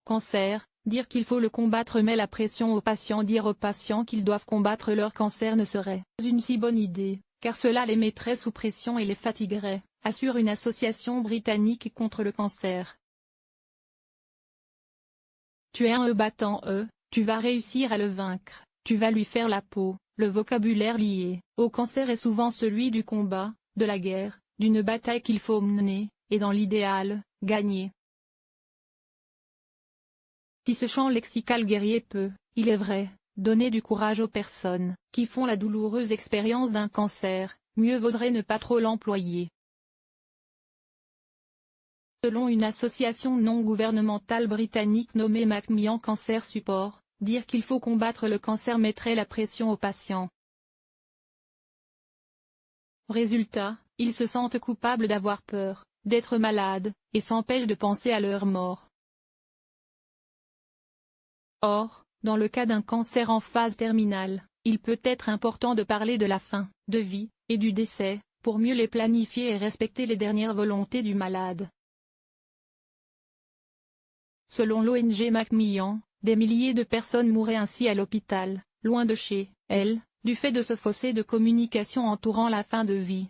Cancer, dire qu'il faut le combattre met la pression aux patients. Dire aux patients qu'ils doivent combattre leur cancer ne serait pas une si bonne idée, car cela les mettrait sous pression et les fatiguerait, assure une association britannique contre le cancer. Tu es un battant tu vas réussir à le vaincre, tu vas lui faire la peau. Le vocabulaire lié au cancer est souvent celui du combat, de la guerre, d'une bataille qu'il faut mener, et dans l'idéal, gagner. Si ce champ lexical guerrier peut, il est vrai, donner du courage aux personnes qui font la douloureuse expérience d'un cancer, mieux vaudrait ne pas trop l'employer. Selon une association non gouvernementale britannique nommée Macmillan Cancer Support, dire qu'il faut combattre le cancer mettrait la pression aux patients. Résultat, ils se sentent coupables d'avoir peur, d'être malades, et s'empêchent de penser à leur mort. Or, dans le cas d'un cancer en phase terminale, il peut être important de parler de la fin de vie, et du décès, pour mieux les planifier et respecter les dernières volontés du malade. Selon l'ONG Macmillan, des milliers de personnes mouraient ainsi à l'hôpital, loin de chez elles, du fait de ce fossé de communication entourant la fin de vie.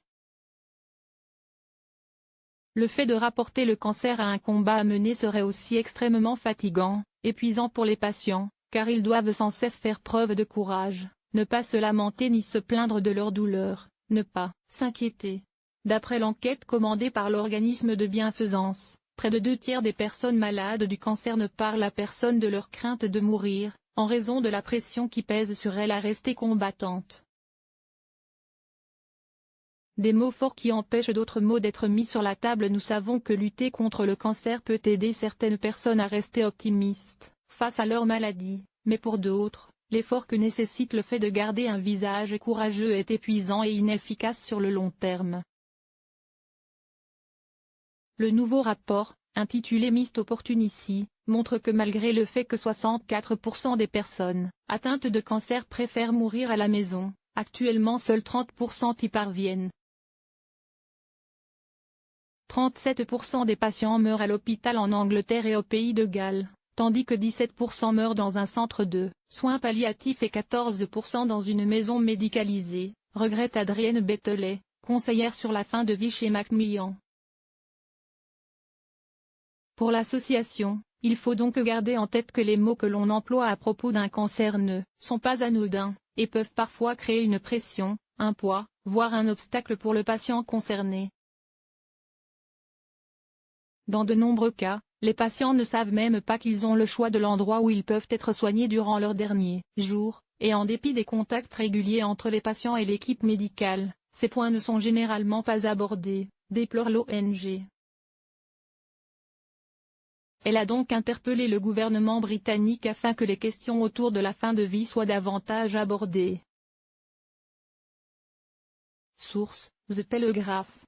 Le fait de rapporter le cancer à un combat à mener serait aussi extrêmement fatigant, épuisant pour les patients, car ils doivent sans cesse faire preuve de courage, ne pas se lamenter ni se plaindre de leur douleur, ne pas s'inquiéter. D'après l'enquête commandée par l'organisme de bienfaisance, près de 2/3 des personnes malades du cancer ne parlent à personne de leur crainte de mourir, en raison de la pression qui pèse sur elles à rester combattantes. Des mots forts qui empêchent d'autres mots d'être mis sur la table. Nous savons que lutter contre le cancer peut aider certaines personnes à rester optimistes face à leur maladie, mais pour d'autres, l'effort que nécessite le fait de garder un visage courageux est épuisant et inefficace sur le long terme. Le nouveau rapport, intitulé Missed Opportunity, montre que malgré le fait que 64% des personnes atteintes de cancer préfèrent mourir à la maison, actuellement seuls 30% y parviennent. 37% des patients meurent à l'hôpital en Angleterre et au Pays de Galles, tandis que 17% meurent dans un centre de soins palliatifs et 14% dans une maison médicalisée, regrette Adrienne Bettelet, conseillère sur la fin de vie chez Macmillan. Pour l'association, il faut donc garder en tête que les mots que l'on emploie à propos d'un cancer ne sont pas anodins, et peuvent parfois créer une pression, un poids, voire un obstacle pour le patient concerné. Dans de nombreux cas, les patients ne savent même pas qu'ils ont le choix de l'endroit où ils peuvent être soignés durant leurs derniers jours, et en dépit des contacts réguliers entre les patients et l'équipe médicale, ces points ne sont généralement pas abordés, déplore l'ONG. Elle a donc interpellé le gouvernement britannique afin que les questions autour de la fin de vie soient davantage abordées. Source : The Telegraph.